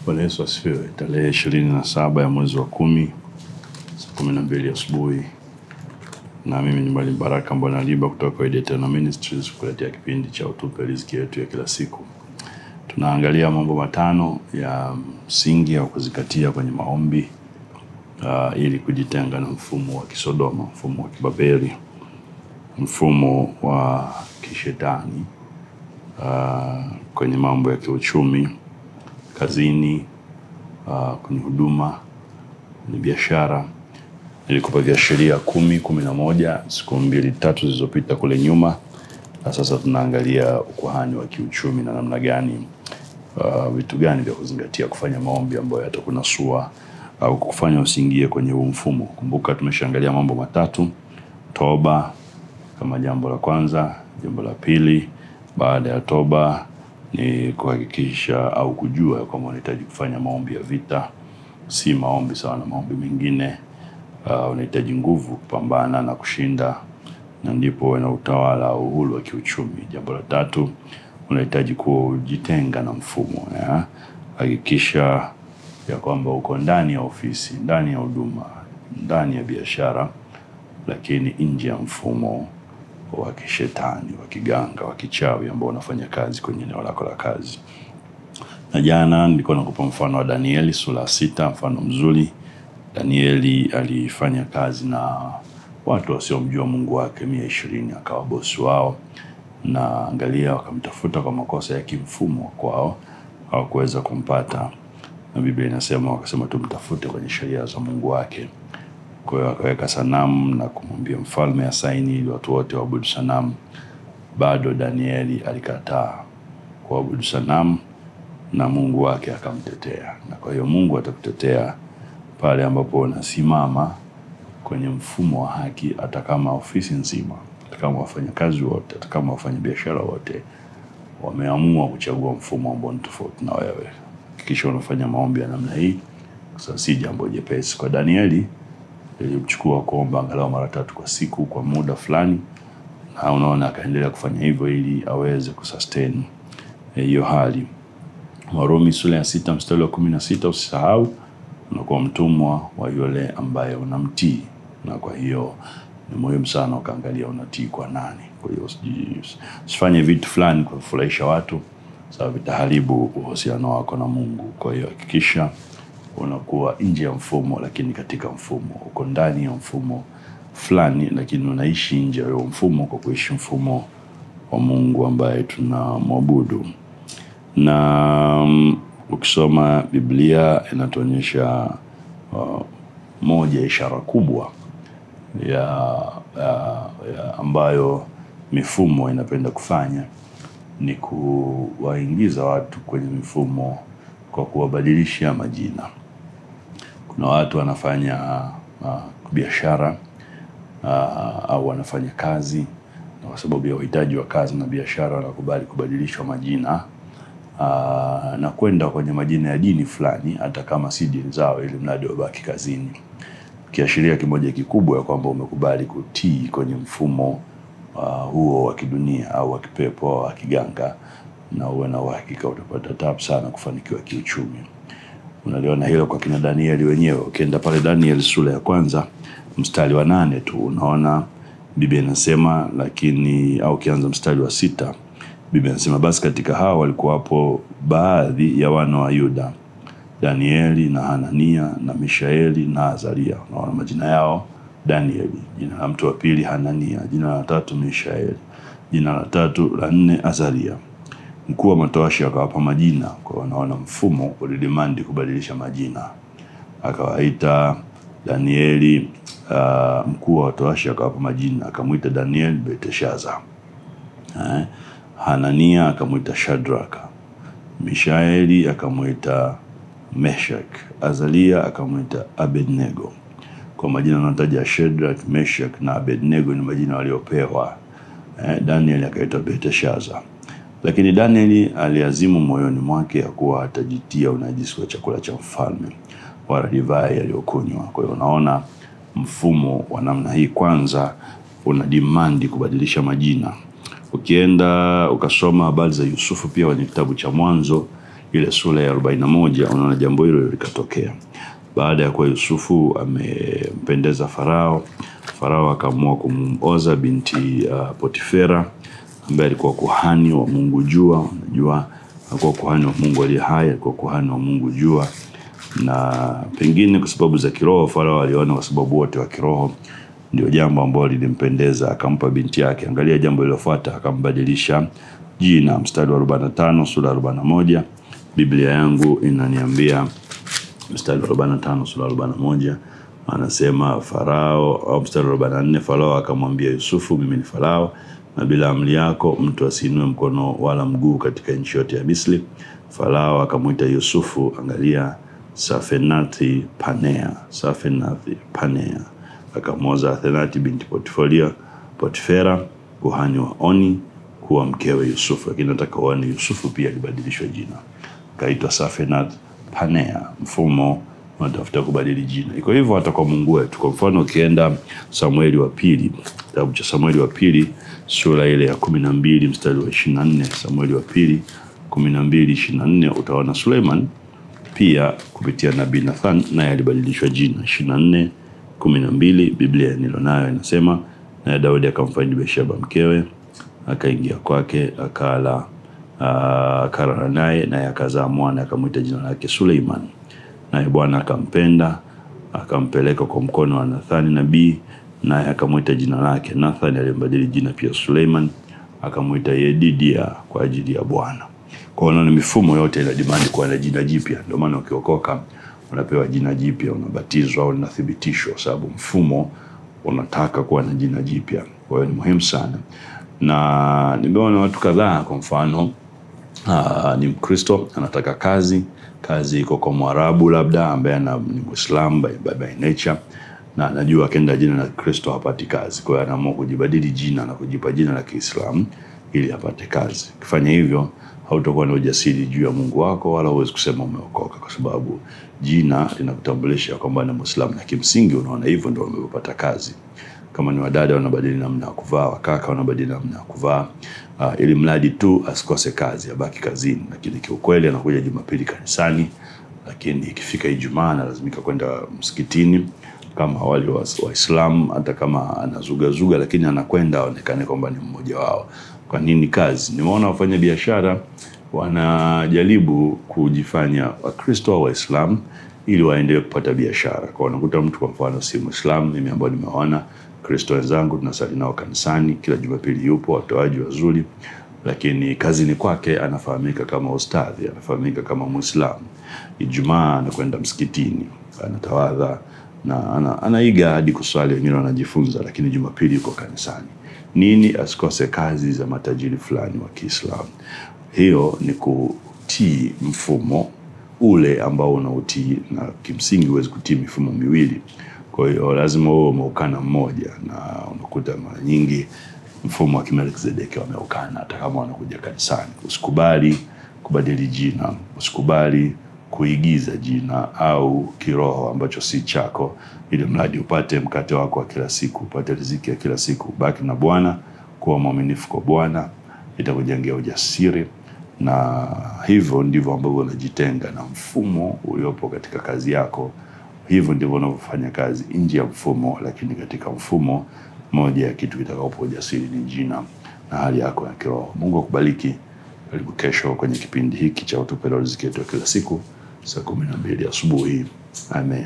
Bwana Yesu asifiwe. Tarehe 27 ya mwezi wa 10 saa 12 asubuhi, na mimi ni Mwalimu Baraka Mbona Liba kutoka Eternal Ministries kuletea kipindi cha utupe riziki yetu ya kila siku. Tunaangalia mambo matano ya msingi au kuzingatia kwenye maombi ili kujitenga na mfumo wa Kisodoma, mfumo wa Kibabeli, mfumo wa kishetani kwenye mambo ya kiuchumi, kazini, kwenye huduma, ni biashara. Nilikupa viashiria 10, 11 siku 2-3 zilizopita kule nyuma. Na sasa tunaangalia ukuhani wa kiuchumi na namna gani vitu gani vya kuzingatia kufanya maombi ambayo yatakunasua au kufanya usiingie kwenye huu mfumo. Kumbuka tumeshaangalia mambo matatu: toba kama jambo la kwanza, jambo la pili baada ya toba ni kuhakikisha au kujua kama unahitaji kufanya maombi ya vita, si maombi sawa na maombi mengine. Unahitaji nguvu kupambana na kushinda, na ndipo uwe na utawala au uhuru wa kiuchumi. Jambo la tatu, unahitaji kujitenga na mfumo. Hakikisha ya kwamba uko ndani ya ofisi, ndani ya huduma, ndani ya biashara, lakini nje ya mfumo wa kishetani, wa kiganga, wa kichawi ambao unafanya kazi kwenye eneo lako la kazi. Na jana nilikuwa nakupa mfano wa Danieli sura 6, mfano mzuri. Danieli alifanya kazi na watu wasiomjua Mungu wake 120, akawa bosi wao, na angalia wakamtafuta kwa makosa ya kimfumo kwao, hawakuweza kumpata. Na Biblia inasema wakasema tumtafute kwenye sheria za Mungu wake. Kwa hiyo akaweka sanamu na kumwambia mfalme asaini ili watu wote waabudu sanamu. Bado Danieli alikataa kuabudu sanamu na Mungu wake akamtetea. Na kwa hiyo Mungu atakutetea pale ambapo unasimama kwenye mfumo wa haki, hata kama ofisi nzima, hata kama wafanyakazi wote, hata kama wafanyabiashara wote wameamua kuchagua mfumo ambao ni tofauti na wewe. Hakikisha unafanya maombi ya namna hii, kwa si jambo jepesi. Kwa Danieli ilimchukua kuomba angalau mara 3 kwa siku kwa muda fulani, na unaona akaendelea kufanya hivyo ili aweze kusustain hiyo hali. Warumi sura ya 6 mstari wa 16, usisahau unakuwa mtumwa wa yule ambaye unamtii. Na kwa hiyo ni muhimu sana ukaangalia unatii kwa nani. Kwa hiyo usifanye vitu fulani kwa kufurahisha watu, sababu vitaharibu uhusiano wako na Mungu. Kwa hiyo hakikisha unakuwa nje ya mfumo, lakini katika mfumo. Uko ndani ya mfumo fulani, lakini unaishi nje ya mfumo kwa kuishi mfumo wa Mungu ambaye tunamwabudu. Na ukisoma Biblia inatuonyesha moja ishara kubwa ya ambayo mifumo inapenda kufanya ni kuwaingiza watu kwenye mifumo kwa kuwabadilisha majina. Kuna watu wanafanya biashara au wanafanya kazi, na kwa sababu ya uhitaji wa kazi na biashara wanakubali kubadilishwa majina na kwenda kwenye majina ya dini fulani, hata kama si dini zao, ili mradi wabaki kazini. Kiashiria kimoja kikubwa ya kwamba umekubali kutii kwenye mfumo huo wa kidunia au wa kipepo au wa kiganga, na uwe na uhakika utapata tabu sana kufanikiwa kiuchumi. Unaliona hilo kwa kina Danieli wenyewe. Ukienda pale Danieli sura ya 1 mstari wa 8 tu unaona Biblia inasema, lakini au kianza mstari wa 6, Biblia inasema basi katika hao walikuwa hapo baadhi ya wana wa Yuda, Danieli na Hanania na Mishaeli na Azaria. Unaona majina yao: Danieli, jina la mtu wa pili Hanania, jina la tatu Mishaeli, jina la tatu la 4 Azaria. Mkuu wa matowashi akawapa majina. Kwa wanaona mfumo ulidemand kubadilisha majina. Akawaita Danieli, mkuu wa matowashi akawapa majina, akamuita Daniel Belteshaza. Hanania akamuita Shadraka, Mishaeli akamuita Meshach, Azaria akamuita Abednego. Kwa majina yanataja Shadraka, Meshach na Abednego ni majina waliopewa. Daniel akaitwa Belteshaza. Lakini Danieli aliazimu moyoni mwake ya kuwa hatajitia unajisi wa chakula cha mfalme wala divai aliyokunywa. Kwa hiyo unaona mfumo wa namna hii kwanza una demand kubadilisha majina. Ukienda ukasoma habari za Yusufu pia kwenye kitabu cha Mwanzo, ile sura ya 41 unaona jambo hilo likatokea. Baada ya kuwa Yusufu amempendeza Farao, Farao akaamua kumuoza binti Potifera ambaye alikuwa kuhani wa Mungu Jua. Unajua alikuwa kuhani wa Mungu aliye hai, alikuwa kuhani wa Mungu Jua, na pengine kwa sababu za kiroho Farao aliona kwa sababu wote wa kiroho ndio jambo ambalo lilimpendeza, akampa binti yake. Angalia jambo lilofuata, akambadilisha jina. Mstari wa 45 sura ya 41 Biblia yangu inaniambia, mstari wa 45 sura ya 41 anasema Farao, au mstari wa 44, Farao akamwambia Yusufu, mimi ni Farao, na bila amri yako mtu asiinue mkono wala mguu katika nchi yote ya Misri. Farao akamuita Yusufu, angalia, Safenathi Panea, akamwoza Asenathi binti Potifera kuhani wa Oni kuwa mkewe Yusufu. Lakini nataka uone Yusufu pia alibadilishwa jina, kaitwa Safenath Panea. Mfumo unatafuta kubadili jina. Iko hivyo hata kwa Mungu wetu. Kwa mfano ukienda Samueli wa pili, kitabu cha Samueli wa pili sura ile ya 12 mstari wa 24, Samueli wa pili 12:24, utaona Suleiman pia kupitia nabii Nathan naye alibadilishwa jina. 24:12 Biblia nilonayo inasema, na Daudi akamfanya Bethsheba mkewe, akaingia kwake, akala naye akazaa mwana, akamuita jina lake Suleiman. Naye Bwana akampenda, akampeleka kwa mkono wa Nathani nabii, naye akamuita jina lake Nathan. Alimbadili jina pia Suleiman, akamuita Yedidia kwa ajili ya Bwana. Kwa hiyo ni mifumo yote ina demand kuwa na jina jipya. Ndio maana ukiokoka unapewa jina jipya, unabatizwa au unathibitishwa, sababu mfumo unataka kuwa na jina jipya. Kwa hiyo ni muhimu sana. Na nimeona watu kadhaa, kwa mfano ni Mkristo anataka kazi iko kwa Mwarabu labda ambaye ni Muislam by nature, na anajua akienda jina la Kristo hapati kazi. Kwa hiyo anaamua kujibadili jina na kujipa jina la Kiislamu ili apate kazi. Ukifanya hivyo hautakuwa na ujasiri juu ya Mungu wako, wala huwezi kusema umeokoka, kwa sababu jina linakutambulisha kwamba ni Muislamu, na kimsingi unaona hivyo ndio umepata kazi. Kama ni wadada wanabadili namna ya kuvaa, wakaka wanabadili namna ya kuvaa, ili mradi tu asikose kazi, abaki kazini. Lakini kiukweli anakuja Jumapili kanisani, lakini ikifika Ijumaa lazimika kwenda msikitini kama wale Waislamu, hata kama anazuga lakini anakwenda aonekane kwamba ni mmoja wao. Kwa nini kazi? Nimeona wafanya biashara wanajaribu kujifanya Wakristo au Waislamu ili waendelee kupata biashara. Kwa unakuta mtu kwa mfano si Muislamu, mimi ambao nimeona Kristo wenzangu tunasali nao kanisani kila Jumapili, yupo watoaji wazuri, lakini kazini kwake anafahamika kama ustadhi, anafahamika kama Muislamu. Ijumaa anakwenda msikitini, anatawadha na anaiga hadi kuswali, wengine wanajifunza, lakini Jumapili yuko kanisani. Nini? Asikose kazi za matajiri fulani wa Kiislamu. Hiyo ni kutii mfumo ule ambao unautii, na kimsingi huwezi kutii mifumo miwili. Kwa hiyo lazima uwe umeukana mmoja, na unakuta mara nyingi mfumo wa Melkizedeki wameukana hata kama wanakuja kanisani. Usikubali kubadili jina, usikubali kuigiza jina au kiroho ambacho si chako, ili mradi upate mkate wako wa kila siku, upate riziki ya kila siku. Baki na Bwana, kuwa mwaminifu kwa Bwana, itakujengea ujasiri, na hivyo ndivyo ambavyo unajitenga na mfumo uliopo katika kazi yako. Hivyo ndivyo unavyofanya kazi nje ya mfumo, lakini katika mfumo moja ya kitu kitakapokupa ujasiri ni jina na hali yako ya kiroho. Mungu akubariki. Karibu kesho kwenye kipindi hiki cha Utupe Leo Riziki Yetu kila siku saa 12 asubuhi. Amen.